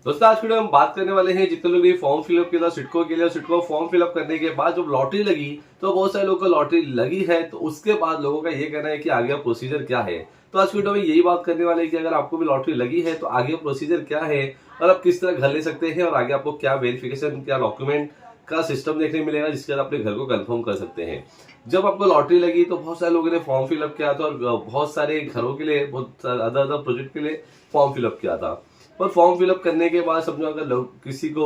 दोस्तों आज की वीडियो में हम बात करने वाले हैं जितने लोग ये फॉर्म फिलअप किया था सिडको के लिए। सिडको फॉर्म फिलअप करने के बाद जब लॉटरी लगी तो बहुत सारे लोगों को लॉटरी लगी है, तो उसके बाद लोगों का ये कहना है कि आगे का प्रोसीजर क्या है। तो आज की वीडियो में यही बात करने वाले हैं कि अगर आपको भी लॉटरी लगी है तो आगे प्रोसीजर क्या है और आप किस तरह घर ले सकते हैं और आगे आपको क्या वेरिफिकेशन, क्या डॉक्यूमेंट का सिस्टम देखने को मिलेगा जिसके बाद अपने घर को कंफर्म कर सकते हैं। जब आपको लॉटरी लगी तो बहुत सारे लोगों ने फॉर्म फिलअप किया था और बहुत सारे घरों के लिए, बहुत अदर अदर प्रोजेक्ट के लिए फॉर्म फिलअप किया था। पर फॉर्म फिलअप करने के बाद समझो अगर किसी को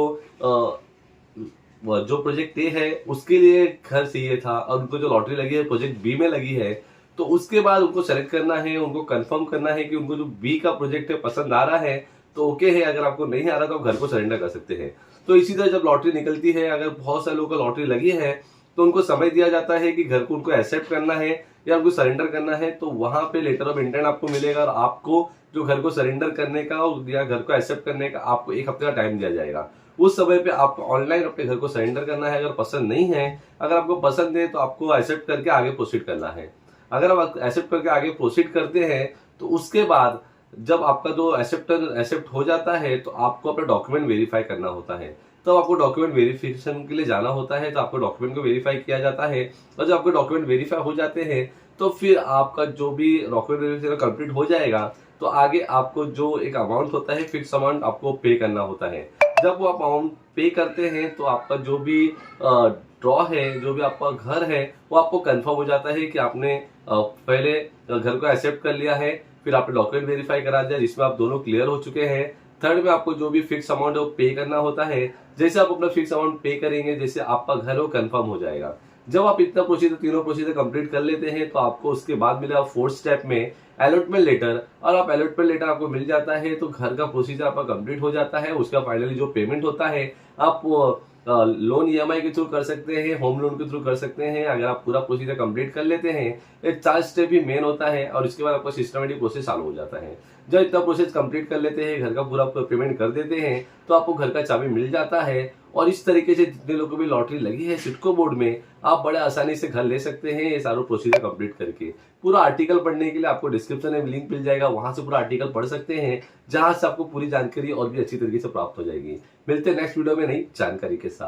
जो प्रोजेक्ट ए है उसके लिए घर चाहिए था और उनको जो लॉटरी लगी है प्रोजेक्ट बी में लगी है, तो उसके बाद उनको सेलेक्ट करना है, उनको कंफर्म करना है कि उनको जो बी का प्रोजेक्ट है पसंद आ रहा है तो ओके है, अगर आपको नहीं आ रहा तो आप घर को सरेंडर कर सकते हैं। तो इसी तरह जब लॉटरी निकलती है, अगर बहुत सारे लोगों को लॉटरी लगी है तो उनको समय दिया जाता है कि घर को उनको एक्सेप्ट करना है या उनको सरेंडर करना है। तो वहां पे लेटर ऑफ इंटेंट आपको मिलेगा और आपको जो घर को सरेंडर करने का या घर को एक्सेप्ट करने का आपको 1 हफ्ते का टाइम दिया जाएगा। उस समय पे आपको ऑनलाइन अपने घर को सरेंडर करना है। अगर पसंद नहीं है, अगर आपको पसंद है तो आपको एक्सेप्ट करके आगे प्रोसीड करना है। अगर आप एक्सेप्ट करके आगे प्रोसीड करते हैं तो उसके बाद जब आपका जो एक्सेप्ट हो जाता है तो आपको अपना डॉक्यूमेंट वेरीफाई करना होता है। तो आपको डॉक्यूमेंट वेरिफिकेशन के लिए जाना होता है, तो आपको डॉक्यूमेंट को वेरीफाई किया जाता है और जब आपके डॉक्यूमेंट वेरीफाई हो जाते हैं तो फिर आपका जो भी डॉक्यूमेंट वेरिफिकेशन कंप्लीट हो जाएगा तो आगे आपको जो एक अमाउंट होता है, फिक्स अमाउंट आपको पे करना होता है। जब वो अमाउंट पे करते हैं तो आपका जो भी ड्रॉ है, जो भी आपका घर है, वो आपको कंफर्म हो जाता है कि आपने पहले घर को एक्सेप्ट कर लिया है, फिर आपने डॉक्यूमेंट वेरीफाई करा दिया जिसमें आप दोनों क्लियर हो चुके हैं। थर्ड में आपको जो भी फिक्स अमाउंट है वो पे करना होता है। जैसे आप अपना फिक्स अमाउंट पे करेंगे, जैसे आपका घर वो कंफर्म हो जाएगा। जब आप इतना प्रोसीजर, तीनों प्रोसीजर कंप्लीट कर लेते हैं तो आपको उसके बाद मिलेगा फोर्थ स्टेप में अलॉटमेंट लेटर। और आप अलॉटमेंट लेटर आपको मिल जाता है तो घर का प्रोसीजर आपका कंप्लीट हो जाता है। उसका फाइनली जो पेमेंट होता है आप लोन ईएमआई के थ्रू कर सकते हैं, होम लोन के थ्रू कर सकते हैं। अगर आप पूरा प्रोसीजर कंप्लीट कर लेते हैं, ये 4 स्टेप ही मेन होता है और इसके बाद आपका सिस्टमेटिक प्रोसेस चालू हो जाता है। जब इतना प्रोसेस कंप्लीट कर लेते हैं, घर का पूरा पेमेंट कर देते हैं, तो आपको घर का चाबी मिल जाता है। और इस तरीके से जितने लोगों को भी लॉटरी लगी है सिडको बोर्ड में, आप बड़े आसानी से घर ले सकते हैं ये सारा प्रोसीजर कंप्लीट करके। पूरा आर्टिकल पढ़ने के लिए आपको डिस्क्रिप्शन में लिंक मिल जाएगा, वहां से पूरा आर्टिकल पढ़ सकते हैं, जहां से आपको पूरी जानकारी और भी अच्छी तरीके से प्राप्त हो जाएगी। मिलते हैं नेक्स्ट वीडियो में नई जानकारी के साथ।